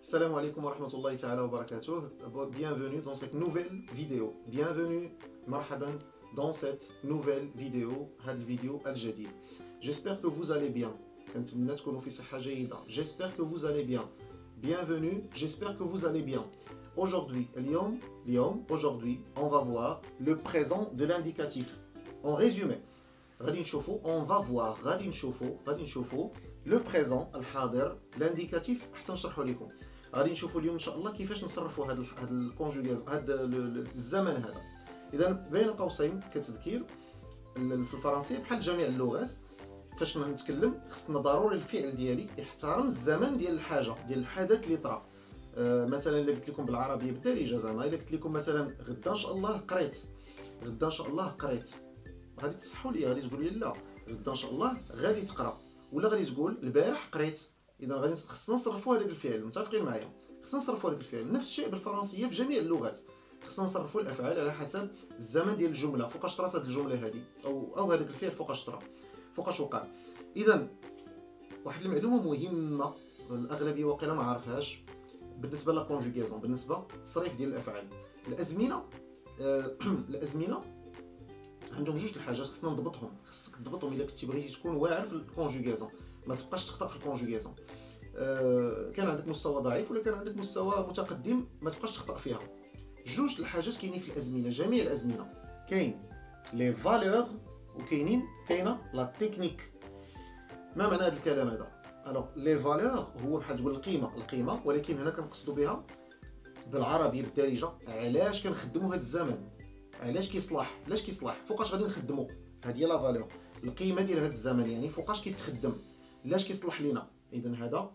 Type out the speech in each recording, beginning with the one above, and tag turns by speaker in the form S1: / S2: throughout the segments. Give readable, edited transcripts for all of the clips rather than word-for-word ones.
S1: Salam alaikum wa rahmatullahi ta'ala wa barakatuh. Bienvenue dans cette nouvelle vidéo. Bienvenue, marhaban, dans cette nouvelle vidéo, هذه الفيديو الجديد. J'espère que vous allez bien. J'espère que vous allez bien. Bienvenue, j'espère que vous allez bien. Aujourd'hui, aujourd'hui, on va voir le présent de l'indicatif. En résumé, on va voir le présent الحاضر l'indicatif حتى نشرحه لكم. غادي نشوفوا اليوم ان شاء الله كيفاش نصرفوا هذا الكونجوغيزم هذا الزمن هذا. اذا بين قوسين كتذكير في الفرنسيه بحال جميع اللغات فاش نتكلم خصنا ضروري الفعل ديالي يحترم الزمن ديال الحاجه ديال الحدث اللي طرا. مثلا الا قلت لكم بالعربيه بالدارجه زعما الا قلت لكم مثلا غدا ان شاء الله قريت، غدا ان شاء الله قريت، غادي تصحوا لي غادي تقول لي لا غدا ان شاء الله غادي تقرا، ولا غادي تقول البارح قريت. اذا غادي خصنا نصرفوا هذاك الفعل، متفقين معايا؟ خصنا نصرفوا هذاك الفعل. نفس الشيء بالفرنسيه في جميع اللغات خصنا نصرفوا الافعال على حسب الزمن ديال الجمله، فوقاش طرات هذه الجمله هذه او هذاك الفعل فوقاش طرا، فوقاش وقع. اذا واحد المعلومه مهمه الاغلبيه واقيلا ما عارفهاش بالنسبه لا كونجوغيزون، بالنسبه للتصريف ديال الافعال. الازمنه الازمنه عندهم جوج الحاجات خصنا نضبطهم، خصك تضبطهم الا كنتي بغيتي تكون واعر في الكونجوغيزون، ما تبقاش تخطا في الكونجوغيزون. كان عندك مستوى ضعيف ولا كان عندك مستوى متقدم ما تبقاش تخطا فيها. جوج الحاجات كاينين في الازمنه، جميع الازمنه كاين لي فالور كاينه لا تكنيك. ما معنى هذا الكلام هذا؟ الوغ لي فالور هو بحال تقول القيمه، ولكن هنا كنقصدوا بها بالعربي بالدارجه علاش كنخدموا هذا الزمن، علاش كيصلح، علاش كيصلح، فوقاش غادي نخدموا. هذه هي لا فالور، القيمه ديال هذا الزمن، يعني فوقاش كيتخدم، علاش كيصلح لينا. اذا هذا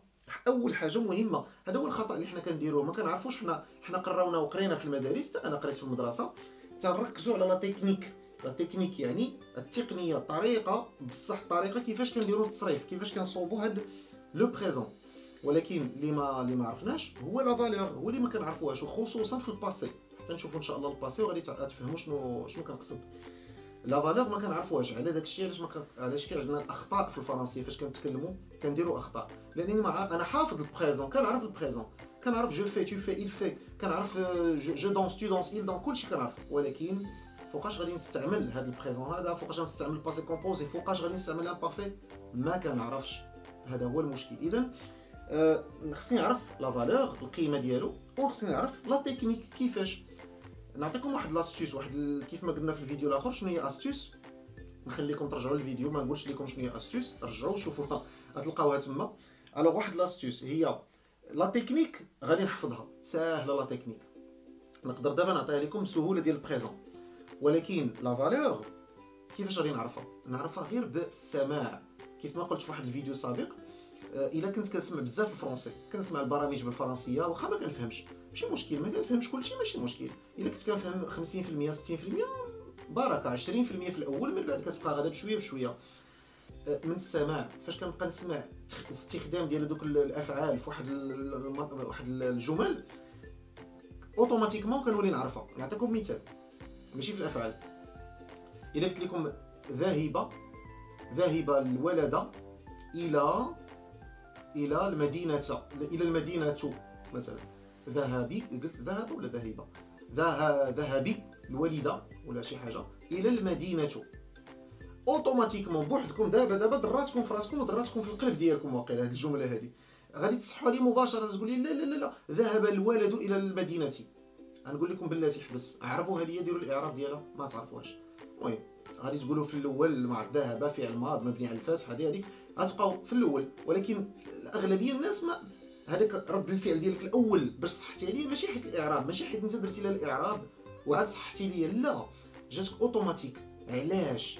S1: اول حاجه مهمه. هذا هو الخطا اللي حنا كنديروه، ما كنعرفوش. حنا قراونا وقرينا في المدارس، انا قريت في المدرسه، تنركزوا على لا تكنيك. لا تكنيك يعني التقنيه، الطريقه، بصح الطريقه كيفاش كنديروا التصريف، كيفاش كنصوبوا هذا لو بريزون. ولكن اللي ما عرفناش هو لا فالور، هو اللي ما كنعرفوهاش، وخصوصا في الباسي. حتى نشوفوا ان شاء الله الباسي وغادي تفهموا شنو كنقصد. لا فالور ما كنعرفوهاش، على داك الشيء علاش كاين عندنا الاخطاء في الفرنسيه فاش كنتكلموا كنديروا اخطاء. لانني انا حافظ البريزون، كنعرف البريزون، كنعرف جو في تو في il fait، كنعرف جو دونس تو دونس il دون، كلشي كنعرف. ولكن فوقاش غادي نستعمل هذا البريزون هذا، فوقاش غنستعمل الباسي كومبوزي، فوقاش غادي نستعمل لامبارفي، ما كنعرفش. هذا هو المشكل. اذا خصني نعرف لا فالور القيمه ديالو، وخصني نعرف لا تكنيك كيفاش. نعطيكم واحد لاستيوس، كيف ما قلنا في الفيديو الاخر. شنو هي استيوس؟ نخليكم ترجعوا للفيديو، ما نقولش لكم شنو هي استيوس، رجعوا شوفوها غتلقاوها تما. الوغ واحد لاستيوس هي لا تكنيك، غادي نحفظها ساهله. لا تكنيك نقدر دابا نعطيها لكم بسهوله ديال البريزون، ولكن لا فالور كيفاش غادي نعرفها غير بالسماع. كيف ما قلت في واحد الفيديو سابق، الا كنت كنسمع بزاف الفرونسي، كنسمع البرامج بالفرنسيه، واخا ما كنفهمش ماشي مشكل، ما كنفهمش كلشي ماشي مشكل. الا كنت كنفهم 50% 60% بركه، 20% في الاول، من بعد كتبقى غادا بشويه بشويه. من السماع، فاش كنبقى نسمع الاستخدام ديال دوك الافعال في واحد الجمل، اوتوماتيكمون كنولي نعرفها. نعطيكم مثال ماشي في الافعال. الا قلت لكم ذهب الولد الى المدينه، مثلا ذهبي، قلت ذهب ولا ذهب، ذهبي الوالده ولا شي حاجه الى المدينه، اوتوماتيكمون بوحدكم دابا دراتكم في راسكم ودراتكم في القلب ديالكم. واقيلا هذه الجمله هذه غادي تصحوا لي مباشره، تقول لي لا لا لا لا ذهب الولد الى المدينه. غنقول لكم بلاتي حبس، عربوها ليا، ديروا الاعراب ديالها، ما تعرفوهاش. المهم غادي تقولوا في الاول مع ذهب فعل ماض مبني على الفتح، هذه غتبقاو في الاول. ولكن الاغلبيه الناس ما هذاك رد الفعل ديالك الاول باش صحتي عليه، ماشي حيت الاعراب، ماشي حيت انت درتي لها الاعراب وعاد صحتي ليا، لا، جاتك اوتوماتيك. علاش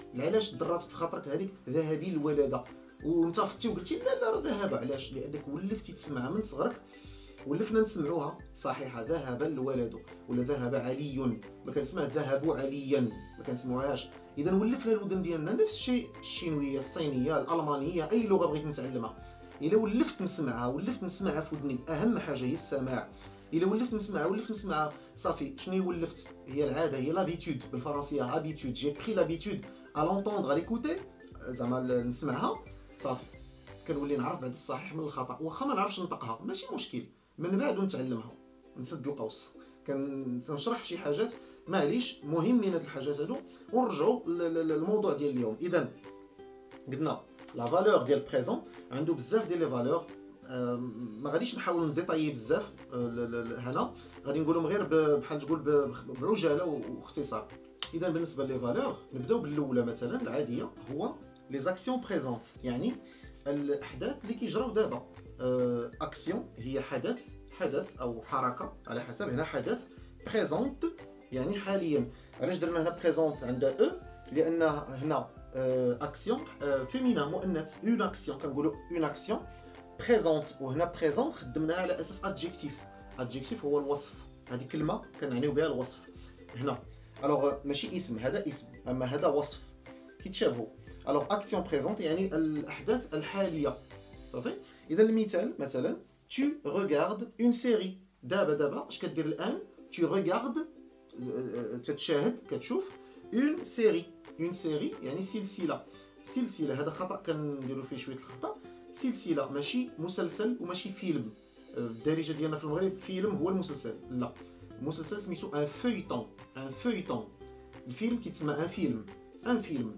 S1: دراتك في خاطرك هذيك ذهبي الولد، وانت فتي وقلتي لا لا راه ذهب. علاش؟ لانك ولفتي تسمعها من صغرك، ولفنا نسمعوها صحيحه، ذهب الولد ولا ذهب علي، ما كنسمع ذهب عليا، ما كنسمعوهاش. اذا ولفنا الودن ديالنا. نفس الشيء الشينويه، الصينيه، الالمانيه، اي لغه بغيت نتعلمها، الا ولفت نسمعها في ودني، اهم حاجه هي السماع. الا ولفت نسمعها صافي. شنو هي ولفت؟ هي العاده، هي لابيتود بالفرنسيه، هابيتود. جي بري لابيتود ا لونطوندر ليكوتي، زعما نسمعها صافي، كنولي نعرف بعد الصحيح من الخطا، واخا ما نعرفش نطقها ماشي مشكل. من بعد نتعلمها، نسد القوس، كنشرح شي حاجات معليش مهمين هاد الحاجات هادو، ونرجعوا للموضوع ديال اليوم. اذا قلنا لا فالور ديال بريزون عنده بزاف ديال لي فالور، ما غاديش نحاول نديطايي بزاف هنا، غادي نقولهم غير بحال تقول بعجاله واختصار. اذا بالنسبه لي فالور نبداو بالاولى مثلا العاديه، هو لي زاكسيون بريزونت، يعني الاحداث اللي كيجراو دابا. اكسيون هي حدث او حركه على حسب، هنا حدث. بريزونت يعني حاليا. علاش درنا هنا بريزونت عندها او؟ لان هنا اكسيون فيمينا مؤنث، اون اكسيون كنقولوا اون اكسيون بريزونت، وهنا بريزون خدمناها على اساس ادجيكتيف. ادجيكتيف هو الوصف، هذه كلمه كنعنيو بها الوصف هنا. الوغ ماشي اسم، هذا اسم، اما هذا وصف، كيتشابهوا. الوغ اكسيون بريزونت يعني الاحداث الحاليه، صافي. اذا المثال مثلا tu regardes une série، دابا اش كدير الان؟ tu regardes، تتشاهد كتشوف اون سيري. اون سيري يعني سلسله، هذا خطا كنديروا فيه شويه الخطا. سلسله ماشي مسلسل وماشي فيلم. الدارجه ديالنا في المغرب فيلم هو المسلسل، لا، المسلسل سميتو ان فeuilleton. الفيلم كيتسمى ان فيلم.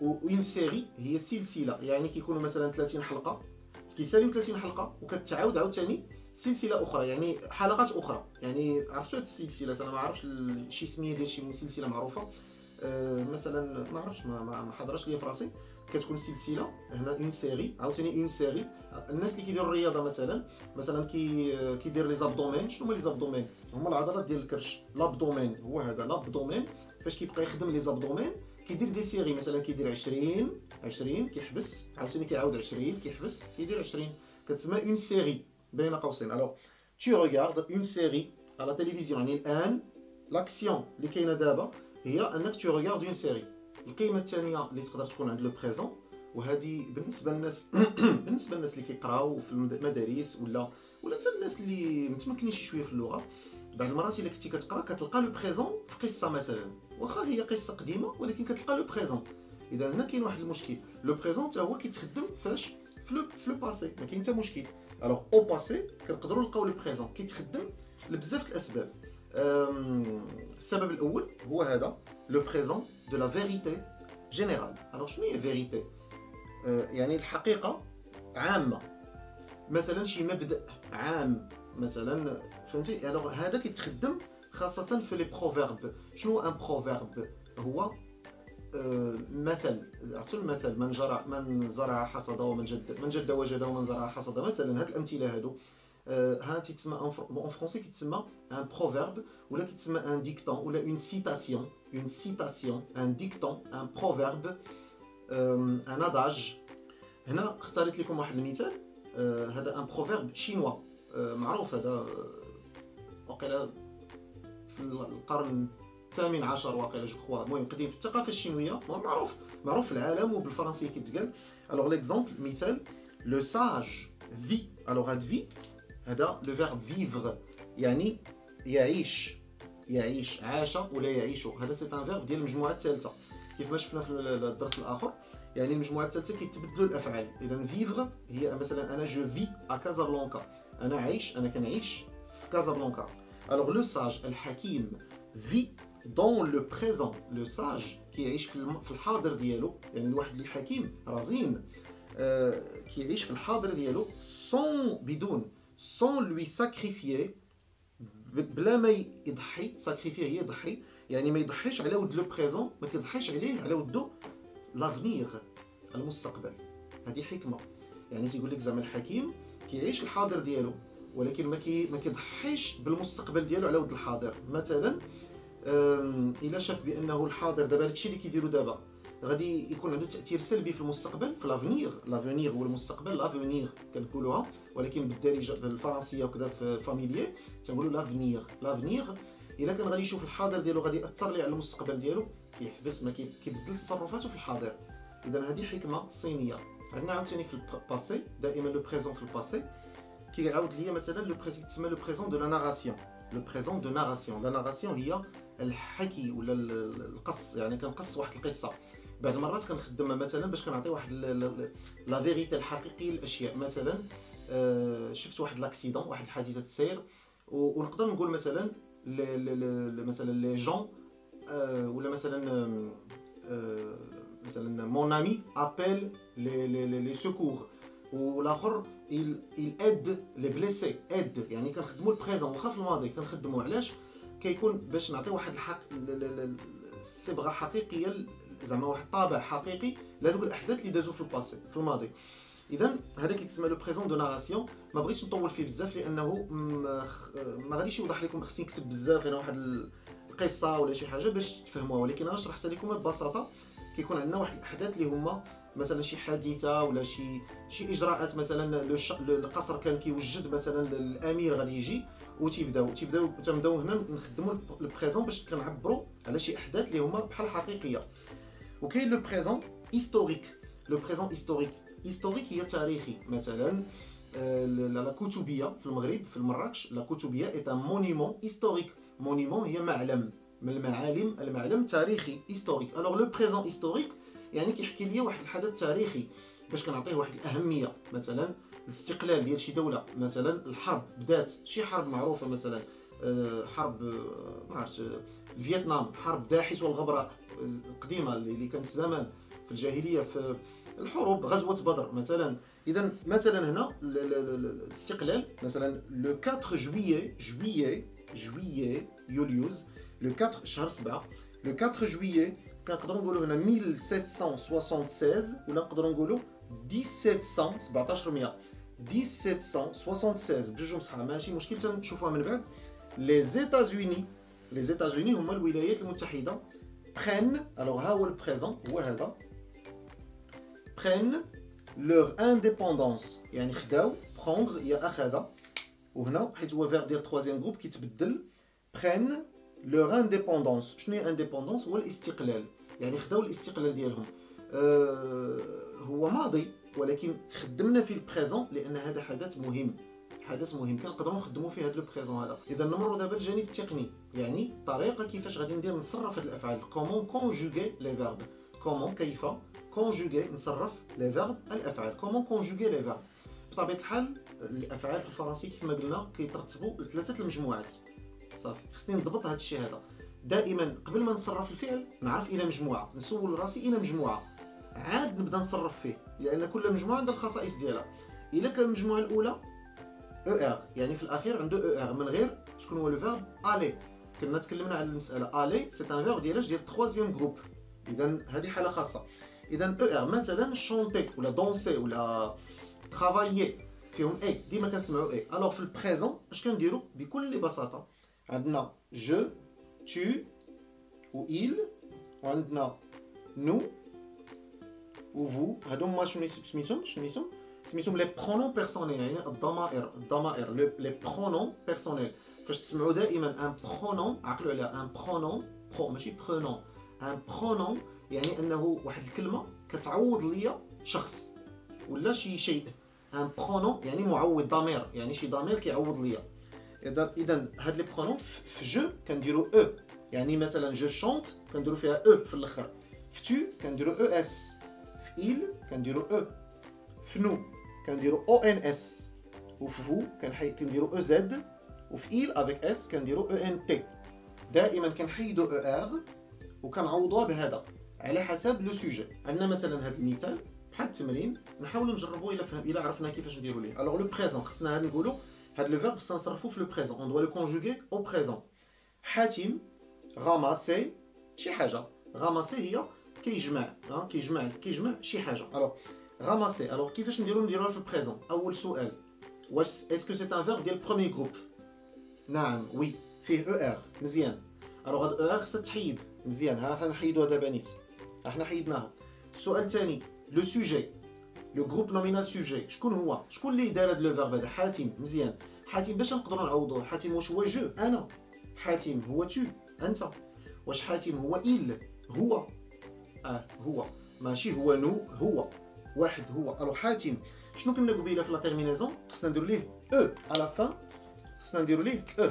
S1: اون سيري هي سلسله، يعني كيكونوا مثلا 30 حلقه، كيساليو 30 حلقه وكتعاود عاوتاني سلسله اخرى، يعني حلقات اخرى. يعني عرفتوا هاد السلسله، انا ما عرفتش شي سميه ديال شي سلسله معروفه، مثلا ما عرفتش، ما حضرش ليا في راسي. كتكون سلسله هنا اون سيري، عاوتاني اون سيري. الناس اللي كيديروا الرياضه مثلا كيدير لي زابدومين. شنو هما لي زابدومين؟ هما العضلات ديال الكرش. لابدومين هو هذا، لابدومين فاش كيبقى يخدم لي زابدومين كيدير دي سيري، مثلا كيدير 20 كيحبس، عاوتاني كيعاود 20 كيحبس، كيدير 20، كتسمى اون سيري بين قوسين. الوغ tu regardes une série à la télévision، يعني الان لاكسيون اللي كاينه دابا هي انك tu regardes une série. القيمه الثانيه اللي تقدر تكون عند لو بريزون، وهذه بالنسبه للناس بالنسبه للناس اللي كيقراو في المدارس ولا حتى الناس اللي متمكنين شي شويه في اللغه، بعض المرات الا كنتي كتقرا كتلقى لو بريزون في قصه مثلا، واخا هي قصه قديمه ولكن كتلقى لو بريزون. اذا هنا كاين واحد المشكل، لو بريزون حتى هو كيتخدم فاش في لو باسي، ما كاين حتى مشكل. الوغ او باسي كنقدروا نلقاو لو بريزون كيتخدم لبزاف الاسباب. السبب الاول هو هذا، لو بريزون دو لا فيريتي جينيرال. الوغ شنو هي فيريتي؟ يعني الحقيقه عامه، مثلا شي مبدا عام مثلا، فهمتي؟ الوغ هذا كيتخدم خاصه في لي بروفيرب. شنو ان بروفيرب؟ هو مثل، عرفتوا المثل من زرع حصد، ومن جد وجد، ومن زرع حصد، مثلا هاد الامثله هادو ها تيتسمى اون فرونسي كيتسمى ان بروفيرب، ولا كيتسمى ان ديكتون، ولا اون سيتاسيون. ان ديكتون، ان بروفيرب، ان اداج. هنا اختاريت لكم واحد المثال، هذا ان بروفيرب شينوا معروف، هذا وقيلا في القرن الثامن عشر واقيلا، جو كخوا، المهم قديم في الثقافه الشينويه، معروف في العالم، وبالفرنسيه كيتقال. الوغ ليكزومبل، مثال لو ساج في. الوغ هاد في هذا لو فيرب فيفغ، يعني يعيش، عاش ولا يعيش. هذا سي ان فيرب ديال المجموعه الثالثه، كيف ما شفنا في الدرس الاخر. يعني المجموعه الثالثه كيتبدلوا الافعال. اذا فيفغ هي مثلا انا جو في ا كازابلانكا، انا كنعيش في كازابلانكا. الوغ لو ساج الحكيم في دون لو بريزون. لو ساج كيعيش في الحاضر ديالو، يعني الواحد اللي حكيم رزين كيعيش في الحاضر ديالو بدون سون لوي ساكريفيي، بلا ما يضحي. ساكريفيي هي يضحي، يعني ما يضحيش على ود لو بريزون، ما كيضحيش عليه على ودو لافنيغ، المستقبل. هذه حكمه، يعني تيقول لك زعما الحكيم كيعيش الحاضر ديالو، ولكن ما كيضحيش بالمستقبل ديالو على ود الحاضر. مثلا الا شاف بانه الحاضر دابا داكشي اللي كيديروا دابا غادي يكون عنده تاثير سلبي في المستقبل، في لافونيغ هو المستقبل، لافونيغ كنقولوها، ولكن بالدارجه بالفرنسيه وكذا في فاميليير تنقولوا لافنيغ. الا كان غادي يشوف الحاضر ديالو غادي ياثر ليه على المستقبل ديالو، كيحبس، ما كيبدل تصرفاته في الحاضر. اذا هذه حكمه صينيه. عندنا عاوتاني في الباسي، دائما لو بريزون في الباسي كيعاود ليا مثلا لو بريزون تسمى لو بريزون دو لا ناراسيون. لو بريزون دو ناراسيون، لا ناراسيون هي الحكي ولا القص، يعني كنقص واحد القصه. بعض المرات كنخدمها مثلا باش كنعطي واحد لا فيريتي الحقيقيه للاشياء. مثلا شفت واحد لاكسيدون، واحد حادثه سير، ونقدر نقول مثلا مثلا لي جون، ولا مثلا مون امي ابيل لي سيكور، والاخر il aide les blessés. aide يعني كنخدموا البريزون واخا في الماضي كنخدموا. علاش؟ كيكون باش نعطي واحد الصبغه حقيقيه، زعما واحد الطابع حقيقي لهذوك الاحداث اللي دازوا في الباسي في الماضي. اذا هذا كيتسمى لو بريزون دو ناراسيون. ما بغيتش نطول فيه بزاف لانه ما غاديش يوضح لكم، خصني نكتب بزاف هنا واحد القصه ولا شي حاجه باش تفهموها، ولكن انا شرحت لكم ببساطه. كيكون عندنا واحد الاحداث اللي هما مثلا شي حادثه ولا شي اجراءات، مثلا القصر كان كيوجد مثلا الامير غادي يجي، تنبداو هنا نخدموا البريزون باش كنعبروا على شي احداث اللي هما بحال حقيقيه. وكاين لو بريزون هيستوريك. لو بريزون هيستوريك هي تاريخي. مثلا لا كتبيه في المغرب في مراكش، لا كتبيه اي ان مونيمون هيستوريك. مونيمون هي معلم من المعلم تاريخي هيستوريك. الوغ لو بريزون هيستوريك يعني كيحكي ليا واحد الحدث تاريخي باش كنعطيه واحد الاهميه. مثلا الاستقلال ديال شي دوله، مثلا الحرب بدات، شي حرب معروفه، مثلا حرب ما عرفتش فيتنام، حرب داحس والغبراء قديمه اللي كانت زمان في الجاهليه، في الحروب، غزوه بدر مثلا. اذا مثلا هنا الاستقلال مثلا لو 4 جويي يوليوز، لو 4 شهر 7، لو 4 جويي كنقدروا نقولوا هنا 1776 ولا نقدروا نقولوا 1776 بجوج مصحى ماشي مشكل، تنشوفوها من بعد. لي زيتازوني هما الولايات المتحده prennent، alors ها هو البريزون هو هذا، prennent leur indépendance يعني خداو prendre هي اخذ، وهنا حيت هو فيرب ديال troisième groupe كيتبدل prennent leur indépendance. شنو هي indépendance؟ هو الاستقلال، يعني خداو الاستقلال ديالهم. هو ماضي ولكن خدمنا في البريزون لان هذا حدث مهم كنقدروا نخدموا فيه هذا لو بريزون هذا. اذا نمروا دابا للجانب التقني، يعني الطريقه كيفاش غادي ندير نصرف هذه الافعال. كومون كونجوغي لي فيرب، كومون كيف كونجوغي نصرف لي فيرب الافعال، كومون كونجوغي لي فيرب. بطبيعه الحال الافعال في الفرنسي كيف ما قلنا كيترتبوا لثلاثه المجموعات. صافي خصني نضبط هذا الشيء هذا دائما قبل ما نصرف الفعل، نعرف الى مجموعه، نسول راسي الى مجموعه عاد نبدا نصرف فيه، لان كل مجموعه عندها الخصائص ديالها. الا كان المجموعه الاولى او ار يعني في الاخير عنده او ار من غير شكون هو لو فيرب الي. كنا تكلمنا على المساله الي سي ان فيرب ديال التروازيام جروب، اذا هذه حاله خاصه. اذا او ار مثلا شونتي ولا دونسي ولا ترافايي فيهم اي، ديما كنسمعوا اي. الوغ في البريزون اش كنديروا بكل بساطه؟ عندنا جو tu و il، وعندنا nous و vous. هادو هما شنو سميتهم لي برونون بيرسونيل، يعني الضمائر لي برونون بيرسونيل. فاش تسمعوا دائما ان برونون عقلوا عليها، ان برونون برو ماشي برونون، ان برونون يعني انه واحد الكلمه كتعوض ليا شخص ولا شي شيء. ان برونون يعني معوض، ضمير يعني شي ضمير كيعوض ليا. اذا هاد لي برونون في جو كنديروا او، يعني مثلا جو شونت كنديروا فيها او في الاخر، في تو كنديروا او اس، في il كنديروا او، في نو كنديروا او ان اس، وفي فو كنديروا او زد، وفي il افيك اس كنديروا او ان تي. دائما كنحيدوا او ار وكنعوضوها بهذا على حسب لو سوجي. عندنا مثلا هذا المثال بحال التمرين، نحاولوا نجربوا الى عرفنا كيفاش نديروا ليه. الوغ لو بريزون خصنا نقولوا هاد لو فيرب خصنا نصرفوه في لو بريزون، اون دوا لو كونجوغي او بريزون. حاتم غاماسي شي حاجه، غاماسي هي كيجمع شي حاجه. الوغ غاماسي، الوغ كيفاش نديروها في البريزون؟ اول سؤال، واش اسكو سي ان فيرب ديال بروميي جروب؟ نعم وي، فيه او ار مزيان. الوغ هاد او ار خصها تحيد مزيان، ها حنا نحيدوها دابا نيت، احنا حيدناها. السؤال الثاني لو سوجي، لو جروب نومينال سوجي شكون هو؟ شكون اللي دار هاد لو فيرب هذا؟ حاتم مزيان. حاتم باش نقدروا نعوضوه، حاتم واش هو جو انا، حاتم هو تو انت، واش حاتم هو il هو هو ماشي هو نو هو واحد هو. الو حاتم شنو كنا قبيله في لا تيرمينيزون؟ خصنا نديرو ليه او على فان، خصنا نديرو ليه او.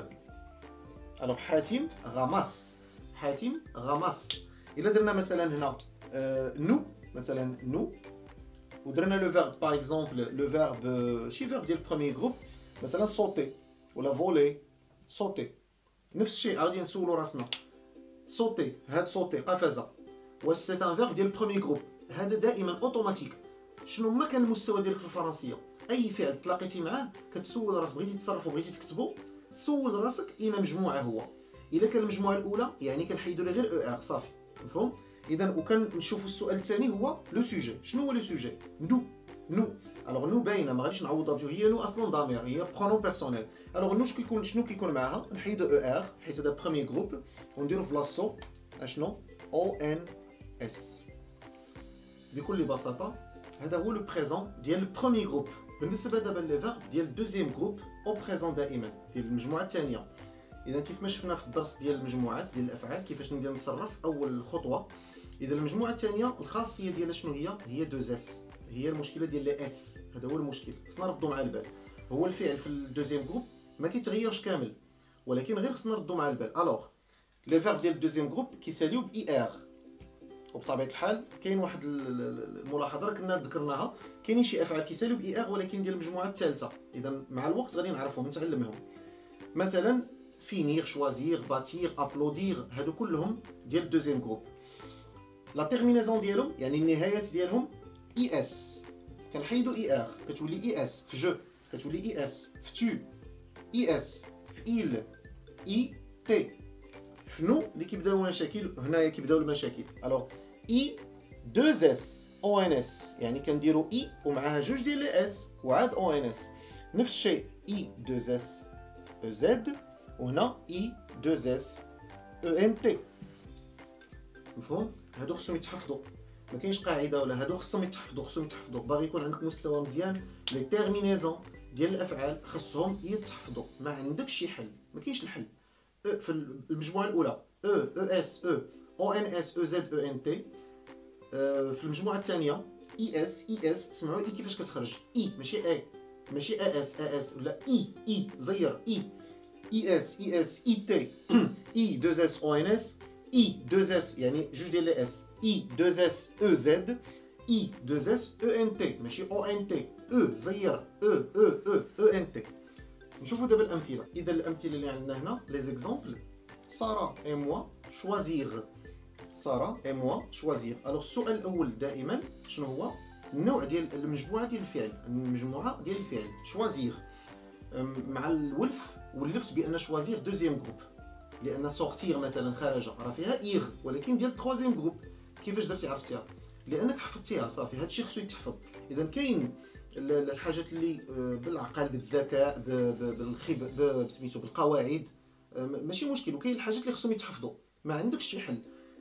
S1: الو حاتم غمس، حاتم غمس. الا درنا مثلا هنا نو، مثلا نو ودرنا لو فيرب باغ اكزومبل لو فيرب شي فيرب ديال البروميير جروب مثلا صوتي ولا فولي صوتي نفس الشيء عاودين نسولو راسنا صوتي هاد صوتي قفزه واش سي ان فيرب ديال البروميير جروب هذا دائما اوتوماتيك شنو ما كان المستوى ديالك في الفرنسيه اي فعل تلاقيتي معاه كتسول راسك بغيتي تصرفو بغيتي تكتبو سول راسك اين مجموعه هو الا كان المجموعه الاولى يعني كنحيدوا ليه غير او ار صافي مفهوم اذا وكان نشوفوا السؤال الثاني هو لو سوجي شنو هو لو سوجي نو الوغ نو باينه ما غاديش نعوضها بجوج هي نو اصلا ضمير هي برونون بيرسونيل الوغ نو شنو كيكون معاها نحيدوا او ار حيت هذا بروميير جروب ونديروا في بلاصتو اشنو او ان اس بكل بساطه هذا هو لو بريزون ديال البروميير جروب بالنسبه دابا لي فيرب ديال الدوزيام جروب او بريزون دائما ديال المجموعه الثانيه اذا كيف ما شفنا في الدرس ديال المجموعات ديال الافعال كيفاش ندير نصرف اول خطوه اذا المجموعه الثانيه الخاصيه ديالها شنو هي دوز اس هي المشكله ديال لي اس هذا هو المشكل خصنا نردوا مع البال هو الفعل في الدوزيام جروب ما كيتغيرش كامل ولكن غير خصنا نردوا مع البال الوغ لي فيرب ديال الدوزيام جروب كيساليو باي ار وبطبيعه الحال كاين واحد الملاحظه كنا ذكرناها كاينين شي افعال كيساليو باي ار ولكن ديال المجموعه الثالثه اذا مع الوقت غادي نعرفهم نتعلمهم مثلا فينير شوازير باتير ابلودير هادو كلهم ديال الدوزيام جروب لا تيرمينازون ديالهم يعني النهايات ديالهم اي اس كنحيدوا اي ار كتولي اي اس في جو كتولي اي اس في تو اي اس في ايل اي تي فنو اللي كيبداو المشاكل هنايا كيبداو المشاكل الوغ اي 2 اس او ان اس يعني كنديروا اي ومعها جوج ديال لي اس وعاد او ان اس نفس الشيء اي 2 اس او زد وهنا اي 2 اس او ان تي مفهوم هادو خصهم يتحفظوا ما كاينش قاعده ولا هادو خصهم يتحفظوا باغي يكون عندك مستوى مزيان لي تيرمينيزون ديال الافعال خصهم يتحفظوا ما عندكش شي حل ما كاينش الحل في المجموعه الاولى او اس او ان اس او زد او ان تي في المجموعه الثانيه اي اس سمعوا اي كيفاش كتخرج اي ماشي اي اس ولا اي زير اي اس اي تي اي 2 اس او ان اس اي 2 اس يعني جوج ديال لي اس اي 2 اس او زد اي 2 اس او ان تي ماشي او ان تي او زير او ان تي نشوفوا دابا الامثله اذا الامثله اللي عندنا هنا لي زيكزامبل ساره اي موا شوازير ساره اي موا شوازير الوغ السؤال الاول دائما شنو هو النوع ديال المجموعه ديال الفعل المجموعه ديال الفعل شوازير مع الولف ولفت بان شوازير دوزيام جروب لان سورتير مثلا خارجه راه فيها ايغ ولكن ديال تروازيام جروب كيفاش درتي عرفتيها لانك حفظتيها صافي هادشي خصو يتحفظ اذا كاين الحاجات اللي بالعقل بالذكاء سميتو بالقواعد ماشي مشكل وكاين الحاجات اللي خصهم يتحفظوا ما عندكش شي حل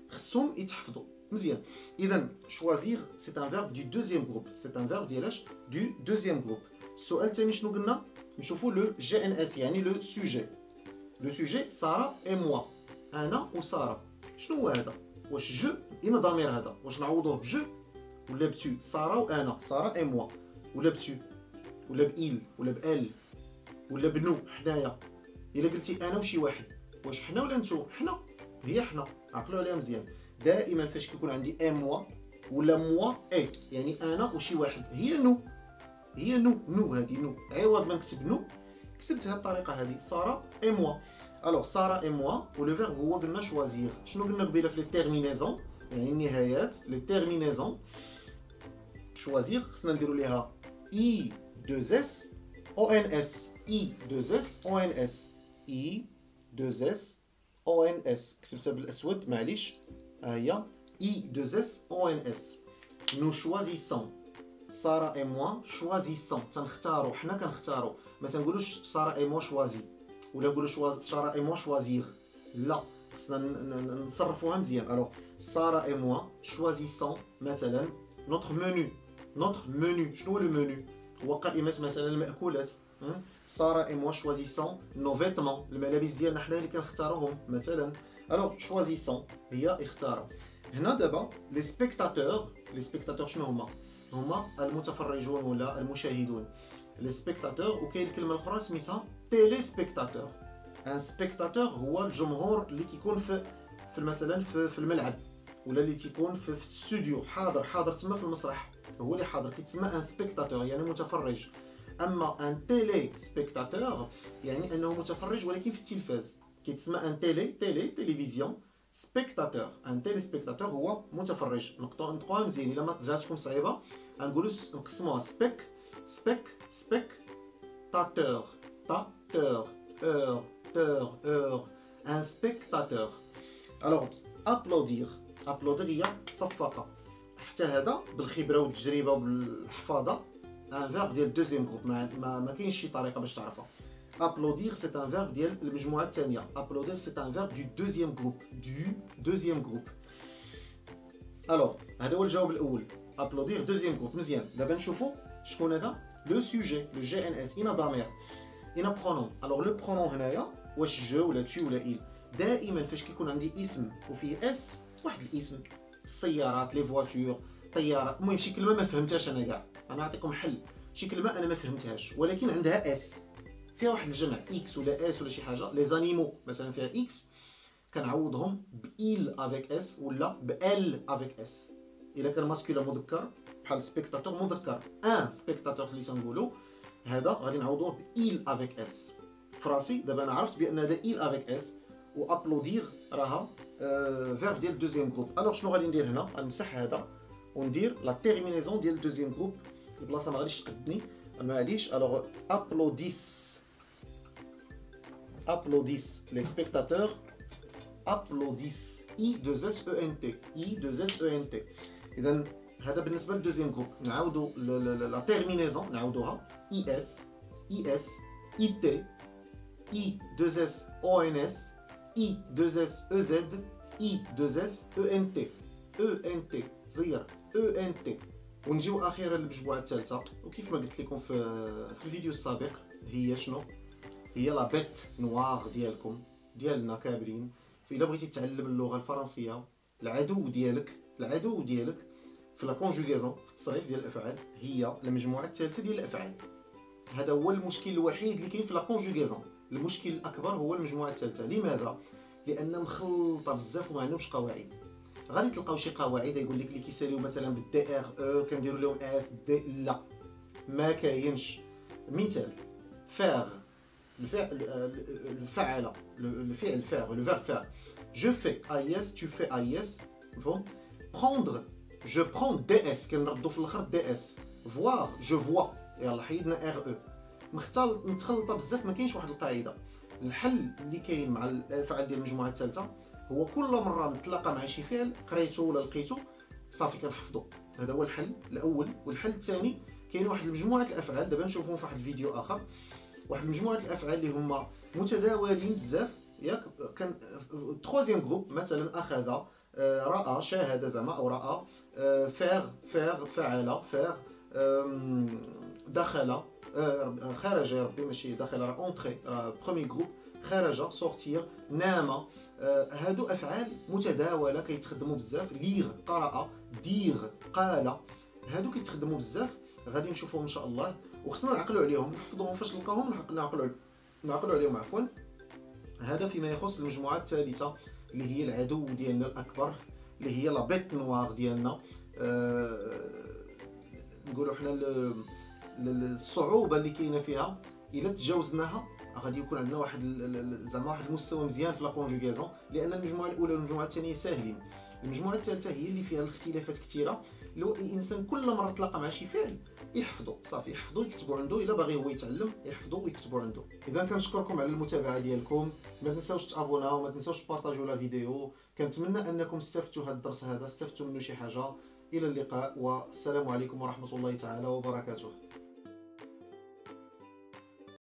S1: خصهم يتحفظوا مزيان اذا شوازير سي ان فيرب دو دوزيام جروب سي ان فيرب ديالاش دو دوزيام جروب السؤال الثاني شنو قلنا نشوفوا لو جي ان اس يعني لو سوجي لو سوجي ساره اي موا انا وساره شنو هو هذا واش جو اين ضمير هذا واش نعوضوه بجو ولا بتو ساره وانا ساره اي موا ولا بتو ولا بإيل ولا بال ولا بنو حنايا الا قلتي انا وشي واحد واش حنا ولا نتو حنا هي حنا عقلوا عليها مزيان دائما فاش كيكون عندي اي موا ولا موا اي يعني انا وشي واحد هي نو هذه نو عوض ما نكتب نو كتبت هذه الطريقه هذه ساره اي موا الوغ ساره اي موا ولو فيرب هو قلنا شوازير شنو قلنا قبيله في لي تيرمينيزون يعني النهايات لي تيرمينيزون شوازير خصنا نديرو ليها اي 2 اس او ان اس اي 2 اس او ان اس اي 2 اس او ان اس كتبتها بالاسود معليش ها هي اي 2 اس او ان اس نو شوازيسون ساره اي موا شوازيسون تنختاروا حنا كنختاروا ما تنقولوش ساره اي موا شوازي ولا نقولوا ساره اي موا شوازير لا خصنا نصرفوها مزيان الوغ ساره اي موا شوازيسون مثلا نوتر منو شنو هو لو منو هو قائمه مثلا المأكولات ساره اي موا شوازيسون نو فيتمون الملابس ديالنا حنا اللي كنختاروهم مثلا الوغ شوازيسون هي اختاروا هنا دابا لي سبيكتاتور شنو هما المتفرجون ولا المشاهدون لي سبيكتاتور وكاين الكلمه الاخرى سميتها تيلي سبيكتاتور ان سبيكتاتور هو الجمهور اللي كيكون في مثلا في الملعب ولا اللي تيكون في الاستوديو حاضر تما في المسرح هو اللي حاضر كيتسمى ان سبيكتاتور يعني متفرج. اما ان تيلي سبيكتاتور يعني انه متفرج ولكن في التلفاز، كيتسمى ان تيليفزيون سبيكتاتور. ان تيلي سبيكتاتور هو متفرج. نطقوها مزيان الا ما جاتكم صعيبه غنقولوا نقسموها سبيك تاتور اور ان سبيكتاتور. الوغ ابلودير هي صفقه. حتى هذا بالخبره والتجربه وبالحفاظه ان فيرب ديال دوزيام جروب، ما كاينش شي طريقه باش تعرفها. ابلودير سي ان فيرب ديال المجموعه الثانيه. ابلودير سي ان فيرب دو دوزيام جروب. الوغ هذا هو الجواب الاول، ابلودير دوزيام جروب. مزيان، دابا نشوفوا شكون هذا لو سوجي، لو جي ان اس. اين ضمير، اين برونون. الوغ لو برونون هنايا واش جو ولا تو ولا إل. دائما فاش كيكون عندي اسم وفيه اس، واحد الاسم، السيارات، لي فواتور، طيارات، المهم شي كلمه ما فهمتهاش انا كاع، انا نعطيكم حل. شي كلمه انا ما فهمتهاش ولكن عندها اس، فيها واحد الجمع اكس ولا اس ولا شي حاجه. لي زانيمو مثلا فيها اكس كنعوضهم بإل افيك اس ولا بال افيك اس. الا كان ماسكولا مذكر بحال سبيكتاتور مذكر، ان سبيكتاتور اللي تنقولوا هذا غادي نعوضوه بإل افيك اس. فراسي دابا انا عرفت بان هذا إل افيك اس، و ابلودير راها فيرب ديال دوزيام جروب. الوغ شنو غادي ندير هنا؟ غنمسح هذا وندير لا تيرمينيزون ديال دوزيام جروب. البلاصه ما غاديش تقدني معليش. الوغ ابلوديس لي سبيكتاتور، ابلوديس I2SENT. اذا هذا بالنسبه للدوزيام جروب. نعاودوا لا تيرمينيزون نعاودوها اس IT I2SONS I2SEZ I2SENT زير ENT. ونجيو اخيرا للمجموعه الثالثه، وكيف ما قلت لكم في الفيديو السابق هي شنو؟ هي لا بيت نوار ديالنا كاملين. فإلا بغيتي تتعلم اللغه الفرنسيه، العدو ديالك في لا كونجوغيزون، في التصريف ديال الافعال، هي المجموعه الثالثه ديال الافعال. هذا هو المشكل الوحيد اللي كاين في لا كونجوغيزون. المشكل الاكبر هو المجموعه الثالثه. لماذا؟ لان مخلطه بزاف وما عندهمش قواعد. غادي تلقاو شي قواعد يقول لك اللي كيساليو مثلا بالدي ار او كنديروا لهم اس دي، لا ما كاينش. مثال فاغ، الفعل، الفعل فاغ، لو فيرب فاغ. جو في اي اس، تو في اي اس. مفهوم؟ بروندر، جو برون دي اس، كنردو في الاخر دي اس. فوار، جو فوا، يلا حيدنا ار او. متخلطه بزاف، ما كاينش واحد القاعده. الحل اللي كاين مع الافعال ديال المجموعه الثالثه هو كل مره نتلاقى مع شي فعل قريتو ولا لقيتو صافي كنحفظو. هذا هو الحل الاول. والحل الثاني كاين واحد مجموعه الافعال، دابا نشوفهم في واحد الفيديو اخر. واحد مجموعه الافعال اللي هما متداولين بزاف، ياك؟ كان تروزيام جروب مثلا اخذ، راى، شاهد زعما، او راى. فاغ فعل، فاغ. دخل، خرج، يا ربي ماشي دخل، راه اونتري، راه بروميي جروب. خرج، سورتير. نام. هادو افعال متداوله كيتخدموا بزاف. ليغ، قرأ. ديغ، قال. هادو كيتخدموا بزاف، غادي نشوفوهم ان شاء الله، وخصنا نعقلوا عليهم، نحفظوهم فاش نلقاهم نعقلوا عليهم عفوا. هذا فيما يخص المجموعه الثالثه اللي هي العدو ديالنا الاكبر، اللي هي لا بيت نوار ديالنا. نقولوا حنا الصعوبه اللي كاينه فيها الا تجاوزناها غادي يكون عندنا واحد زعما واحد المستوى مزيان في لا كونجوغيزون. لان المجموعه الاولى والمجموعه الثانيه ساهلين، المجموعه الثالثه هي اللي فيها الاختلافات كثيره. لو الانسان كل مره تلاقى مع شي فعل يحفظوا صافي، يحفظوا يكتبوا عنده. الا باغي هو يتعلم يحفظوا ويكتبوا عنده. اذا كنشكركم على المتابعه ديالكم، ما تنساوش تابوناو، ما تنساوش تبارطاجيو لا فيديو. كنتمنى انكم استفدتوا هذا الدرس، استفدتوا منه شي حاجه. الى اللقاء والسلام عليكم ورحمه الله تعالى وبركاته.